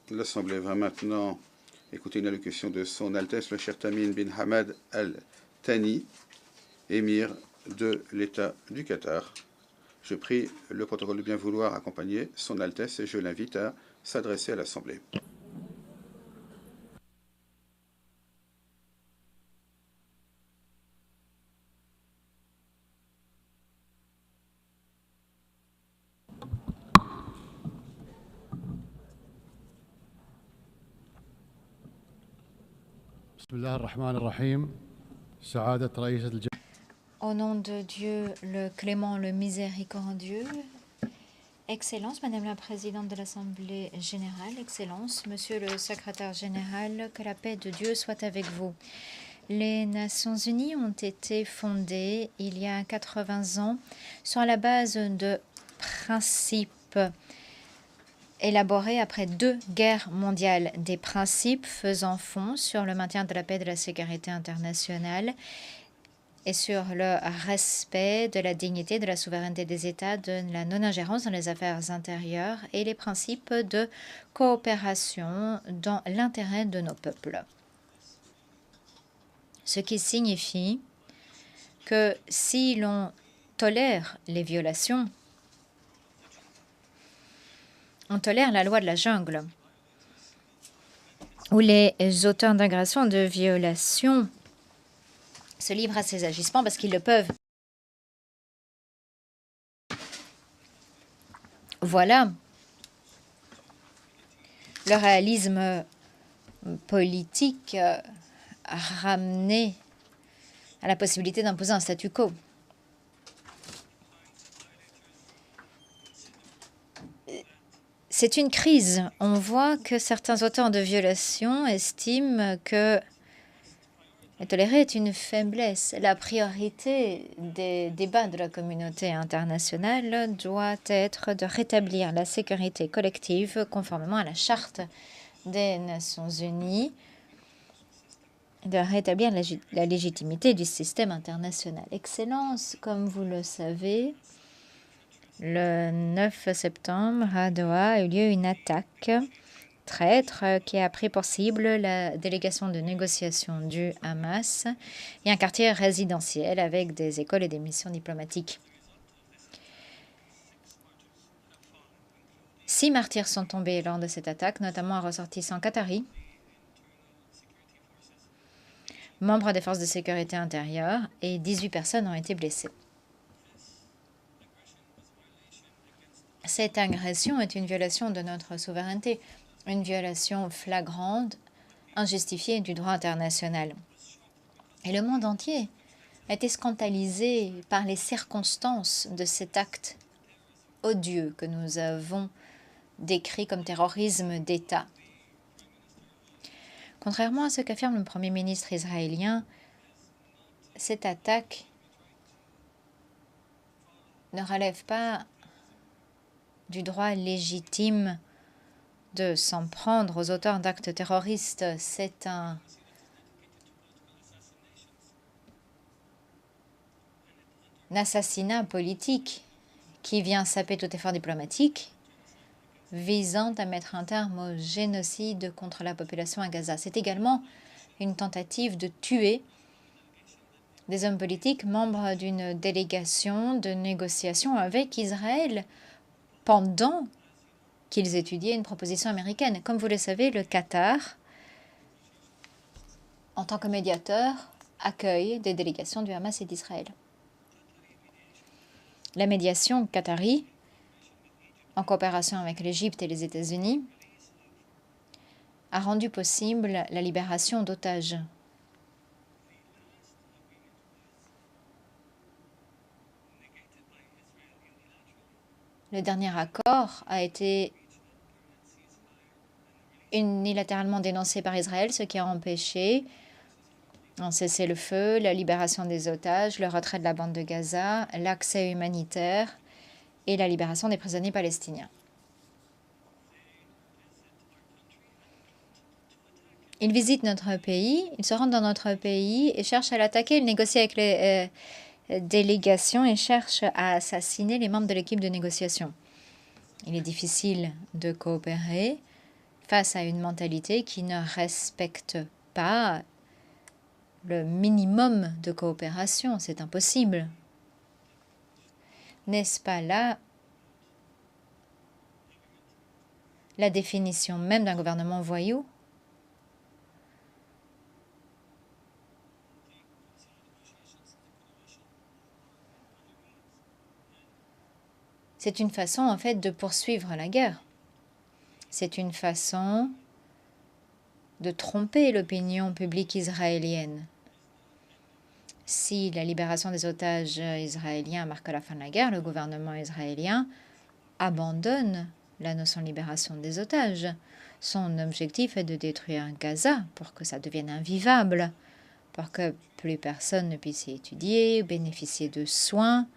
L'Assemblée va maintenant écouter une allocution de Son Altesse le Cheikh Tamim bin Hamad Al Thani, émir de l'État du Qatar. Je prie le protocole de bien vouloir accompagner Son Altesse et je l'invite à s'adresser à l'Assemblée. Au nom de Dieu, le clément, le miséricordieux, Excellence, Madame la Présidente de l'Assemblée générale, Excellence, Monsieur le Secrétaire général, que la paix de Dieu soit avec vous. Les Nations unies ont été fondées il y a 80 ans sur la base de principes élaborés après 2 guerres mondiales, des principes faisant fond sur le maintien de la paix et de la sécurité internationale et sur le respect de la dignité, de la souveraineté des États, de la non-ingérence dans les affaires intérieures et les principes de coopération dans l'intérêt de nos peuples. Ce qui signifie que si l'on tolère les violations, on tolère la loi de la jungle, où les auteurs d'agressions, de violations se livrent à ces agissements parce qu'ils le peuvent. Voilà le réalisme politique ramené à la possibilité d'imposer un statu quo. C'est une crise. On voit que certains auteurs de violations estiment que tolérer est une faiblesse. La priorité des débats de la communauté internationale doit être de rétablir la sécurité collective conformément à la Charte des Nations Unies, de rétablir la légitimité du système international. Excellence, comme vous le savez, le 9 septembre, à Doha, a eu lieu une attaque traître qui a pris pour cible la délégation de négociation du Hamas et un quartier résidentiel avec des écoles et des missions diplomatiques. 6 martyrs sont tombés lors de cette attaque, notamment un ressortissant qatari, membres des forces de sécurité intérieure, et 18 personnes ont été blessées. Cette agression est une violation de notre souveraineté, une violation flagrante, injustifiée du droit international. Et le monde entier a été scandalisé par les circonstances de cet acte odieux que nous avons décrit comme terrorisme d'État. Contrairement à ce qu'affirme le Premier ministre israélien, cette attaque ne relève pas du droit légitime de s'en prendre aux auteurs d'actes terroristes. C'est un assassinat politique qui vient saper tout effort diplomatique visant à mettre un terme au génocide contre la population à Gaza. C'est également une tentative de tuer des hommes politiques membres d'une délégation de négociation avec Israël pendant qu'ils étudiaient une proposition américaine. Comme vous le savez, le Qatar, en tant que médiateur, accueille des délégations du Hamas et d'Israël. La médiation qatari, en coopération avec l'Égypte et les États-Unis, a rendu possible la libération d'otages. Le dernier accord a été unilatéralement dénoncé par Israël, ce qui a empêché un cessez-le-feu, la libération des otages, le retrait de la bande de Gaza, l'accès humanitaire et la libération des prisonniers palestiniens. Ils visitent notre pays, ils se rendent dans notre pays et cherchent à l'attaquer. Ils négocient avec les délégations et cherchent à assassiner les membres de l'équipe de négociation. Il est difficile de coopérer face à une mentalité qui ne respecte pas le minimum de coopération. C'est impossible. N'est-ce pas là la définition même d'un gouvernement voyou? C'est une façon, en fait, de poursuivre la guerre. C'est une façon de tromper l'opinion publique israélienne. Si la libération des otages israéliens marque la fin de la guerre, le gouvernement israélien abandonne la notion de libération des otages. Son objectif est de détruire Gaza pour que ça devienne invivable, pour que plus personne ne puisse y étudier, bénéficier de soins.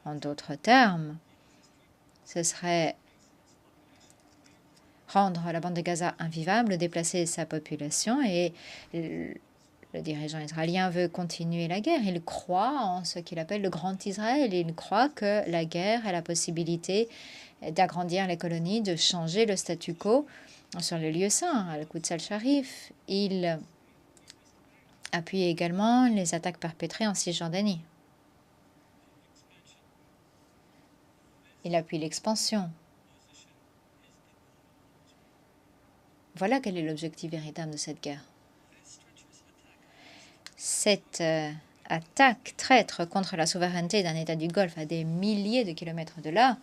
En d'autres termes, ce serait rendre la bande de Gaza invivable, déplacer sa population, et le dirigeant israélien veut continuer la guerre. Il croit en ce qu'il appelle le Grand Israël. Il croit que la guerre a la possibilité d'agrandir les colonies, de changer le statu quo sur le lieu saint, Al-Quds al-Sharif. Il appuie également les attaques perpétrées en Cisjordanie. Il appuie l'expansion. Voilà quel est l'objectif véritable de cette guerre. Cette attaque traître contre la souveraineté d'un État du Golfe à des milliers de kilomètres de là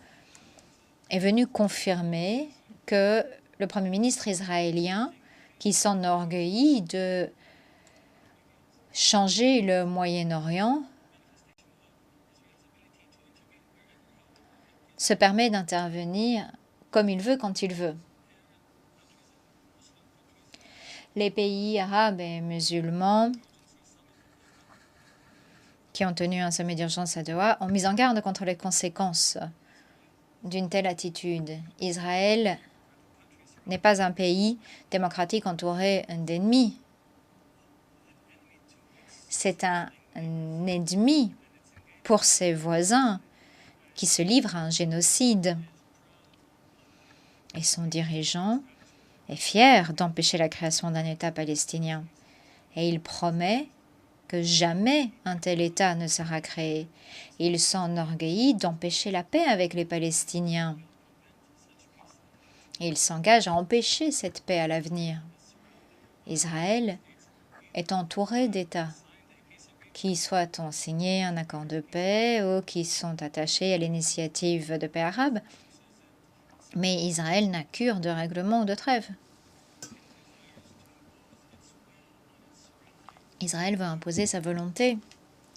est venue confirmer que le Premier ministre israélien, qui s'enorgueillit de changer le Moyen-Orient, se permet d'intervenir comme il veut, quand il veut. Les pays arabes et musulmans qui ont tenu un sommet d'urgence à Doha ont mis en garde contre les conséquences d'une telle attitude. Israël n'est pas un pays démocratique entouré d'ennemis. C'est un ennemi pour ses voisins qui se livre à un génocide. Et son dirigeant est fier d'empêcher la création d'un État palestinien. Et il promet que jamais un tel État ne sera créé. Il s'enorgueillit d'empêcher la paix avec les Palestiniens. Et il s'engage à empêcher cette paix à l'avenir. Israël est entouré d'États qui soit ont signé un accord de paix ou qui sont attachés à l'initiative de paix arabe. Mais Israël n'a cure de règlement ou de trêve. Israël veut imposer sa volonté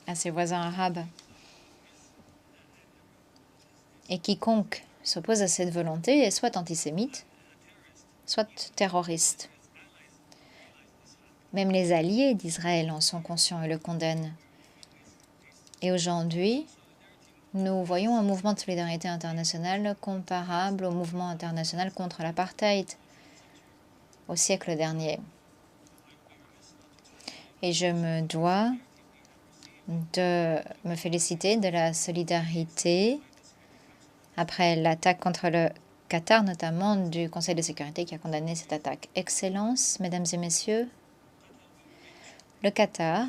à ses voisins arabes. Et quiconque s'oppose à cette volonté est soit antisémite, soit terroriste. Même les alliés d'Israël en sont conscients et le condamnent. Et aujourd'hui, nous voyons un mouvement de solidarité internationale comparable au mouvement international contre l'apartheid au siècle dernier. Et je me dois de me féliciter de la solidarité après l'attaque contre le Qatar, notamment du Conseil de sécurité qui a condamné cette attaque. Excellences, Mesdames et Messieurs, le Qatar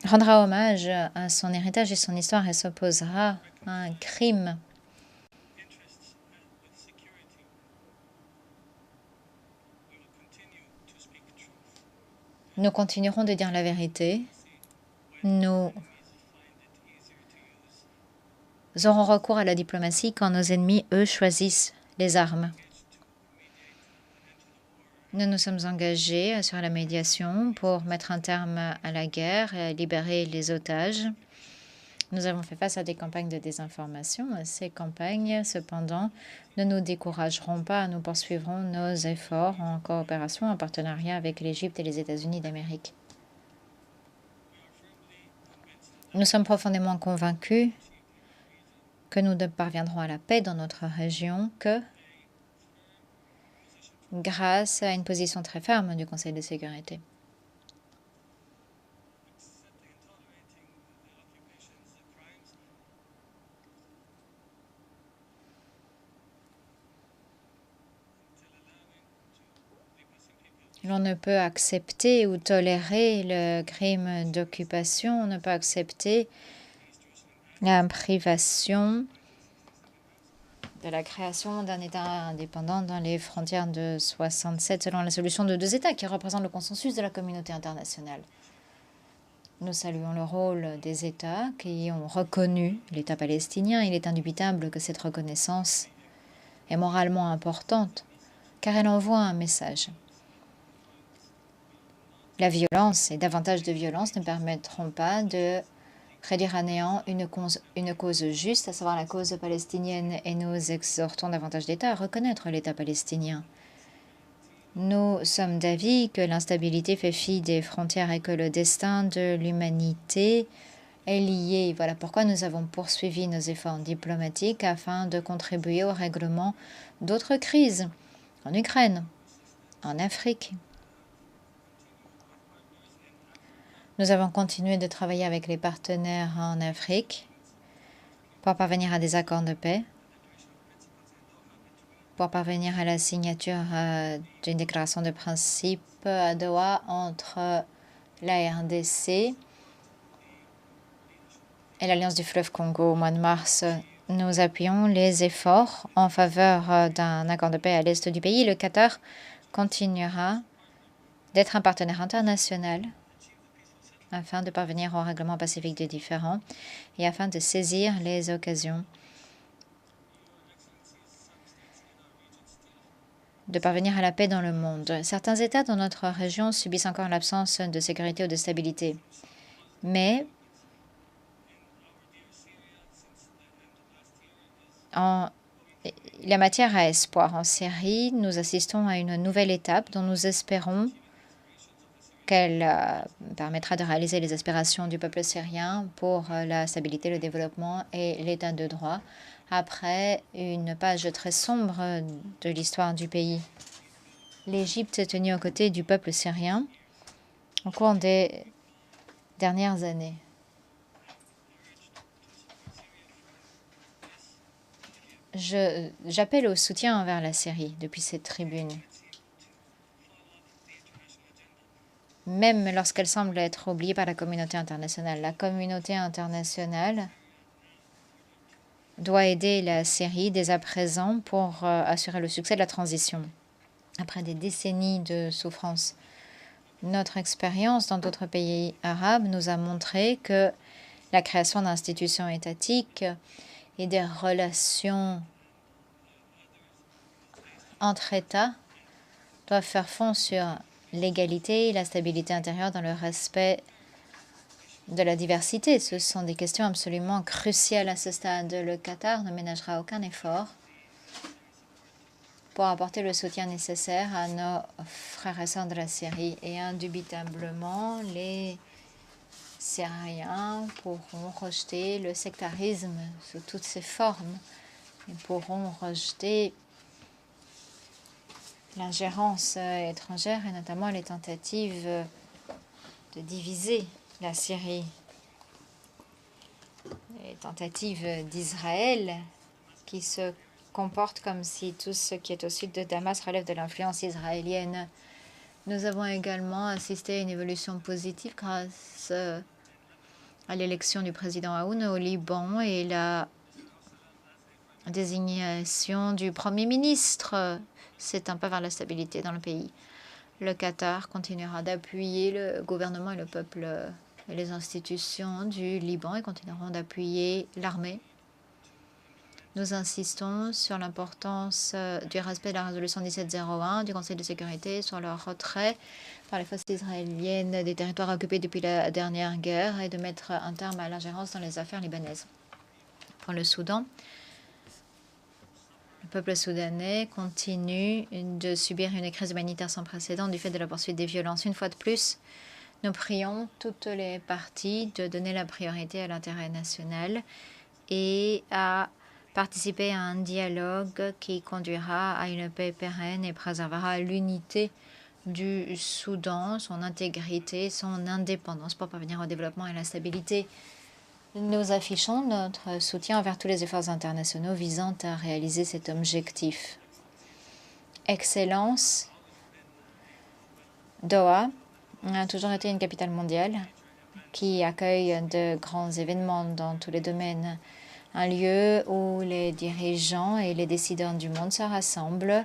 rendra hommage à son héritage et son histoire et s'opposera à un crime. Nous continuerons de dire la vérité. Nous aurons recours à la diplomatie quand nos ennemis, eux, choisissent les armes. Nous nous sommes engagés sur la médiation pour mettre un terme à la guerre et libérer les otages. Nous avons fait face à des campagnes de désinformation. Ces campagnes, cependant, ne nous décourageront pas. Nous poursuivrons nos efforts en coopération, en partenariat avec l'Égypte et les États-Unis d'Amérique. Nous sommes profondément convaincus que nous ne parviendrons à la paix dans notre région que grâce à une position très ferme du Conseil de sécurité. L'on ne peut accepter ou tolérer le crime d'occupation, on ne peut accepter la privation de la création d'un État indépendant dans les frontières de 67 selon la solution de 2 États qui représente le consensus de la communauté internationale. Nous saluons le rôle des États qui ont reconnu l'État palestinien. Il est indubitable que cette reconnaissance est moralement importante car elle envoie un message. La violence et davantage de violence ne permettront pas de réduire à néant une cause juste, à savoir la cause palestinienne, et nous exhortons davantage d'États à reconnaître l'État palestinien. Nous sommes d'avis que l'instabilité fait fi des frontières et que le destin de l'humanité est lié. Voilà pourquoi nous avons poursuivi nos efforts diplomatiques afin de contribuer au règlement d'autres crises en Ukraine, en Afrique. Nous avons continué de travailler avec les partenaires en Afrique pour parvenir à des accords de paix, pour parvenir à la signature d'une déclaration de principe à Doha entre la RDC et l'Alliance du fleuve Congo. Au mois de mars, nous appuyons les efforts en faveur d'un accord de paix à l'est du pays. Le Qatar continuera d'être un partenaire international afin de parvenir au règlement pacifique des différends et afin de saisir les occasions de parvenir à la paix dans le monde. Certains États dans notre région subissent encore l'absence de sécurité ou de stabilité. Mais il y a matière à espoir. En Syrie, nous assistons à une nouvelle étape dont nous espérons qu'elle permettra de réaliser les aspirations du peuple syrien pour la stabilité, le développement et l'état de droit, après une page très sombre de l'histoire du pays. L'Égypte est tenue aux côtés du peuple syrien au cours des dernières années. J'appelle au soutien envers la Syrie depuis cette tribune. Même lorsqu'elle semble être oubliée par la communauté internationale. La communauté internationale doit aider la Syrie dès à présent pour assurer le succès de la transition. Après des décennies de souffrance, notre expérience dans d'autres pays arabes nous a montré que la création d'institutions étatiques et des relations entre États doivent faire fond sur l'égalité et la stabilité intérieure dans le respect de la diversité. Ce sont des questions absolument cruciales à ce stade. Le Qatar ne ménagera aucun effort pour apporter le soutien nécessaire à nos frères et sœurs de la Syrie. Et indubitablement, les Syriens pourront rejeter le sectarisme sous toutes ses formes. Ils pourront rejeter l'ingérence étrangère et notamment les tentatives de diviser la Syrie. Les tentatives d'Israël qui se comportent comme si tout ce qui est au sud de Damas relève de l'influence israélienne. Nous avons également assisté à une évolution positive grâce à l'élection du président Aoun au Liban et la désignation du Premier ministre. C'est un pas vers la stabilité dans le pays. Le Qatar continuera d'appuyer le gouvernement et le peuple et les institutions du Liban et continueront d'appuyer l'armée. Nous insistons sur l'importance du respect de la résolution 1701 du Conseil de sécurité sur le retrait par les forces israéliennes des territoires occupés depuis la dernière guerre et de mettre un terme à l'ingérence dans les affaires libanaises. Pour le Soudan, le peuple soudanais continue de subir une crise humanitaire sans précédent du fait de la poursuite des violences. Une fois de plus, nous prions toutes les parties de donner la priorité à l'intérêt national et à participer à un dialogue qui conduira à une paix pérenne et préservera l'unité du Soudan, son intégrité, son indépendance pour parvenir au développement et à la stabilité. Nous affichons notre soutien envers tous les efforts internationaux visant à réaliser cet objectif. Excellence, Doha a toujours été une capitale mondiale qui accueille de grands événements dans tous les domaines. Un lieu où les dirigeants et les décideurs du monde se rassemblent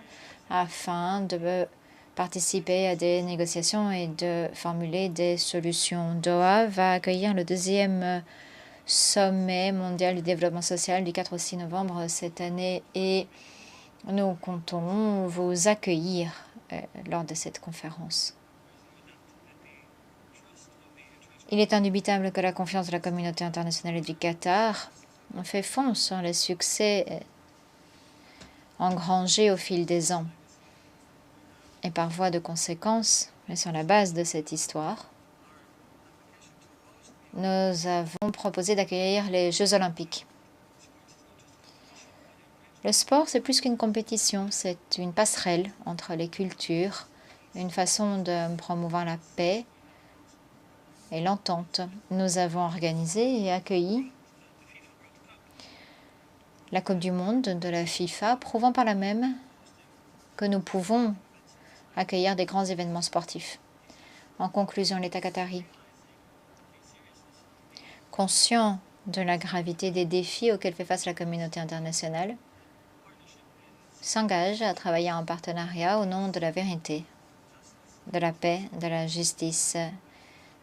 afin de participer à des négociations et de formuler des solutions. Doha va accueillir le 2e sommet mondial du développement social du 4 au 6 novembre cette année et nous comptons vous accueillir lors de cette conférence. Il est indubitable que la confiance de la communauté internationale et du Qatar fait fond sur les succès engrangés au fil des ans. Et par voie de conséquence, mais sur la base de cette histoire, nous avons proposé d'accueillir les Jeux olympiques. Le sport, c'est plus qu'une compétition, c'est une passerelle entre les cultures, une façon de promouvoir la paix et l'entente. Nous avons organisé et accueilli la Coupe du monde de la FIFA, prouvant par là même que nous pouvons accueillir des grands événements sportifs. En conclusion, l'État qatari, conscient de la gravité des défis auxquels fait face la communauté internationale, s'engage à travailler en partenariat au nom de la vérité, de la paix, de la justice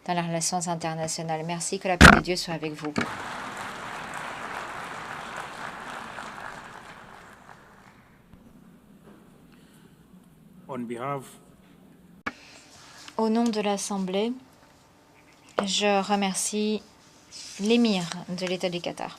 dans les relations internationales. Merci, que la paix de Dieu soit avec vous. Au nom de l'Assemblée, je remercie l'émir de l'État du Qatar.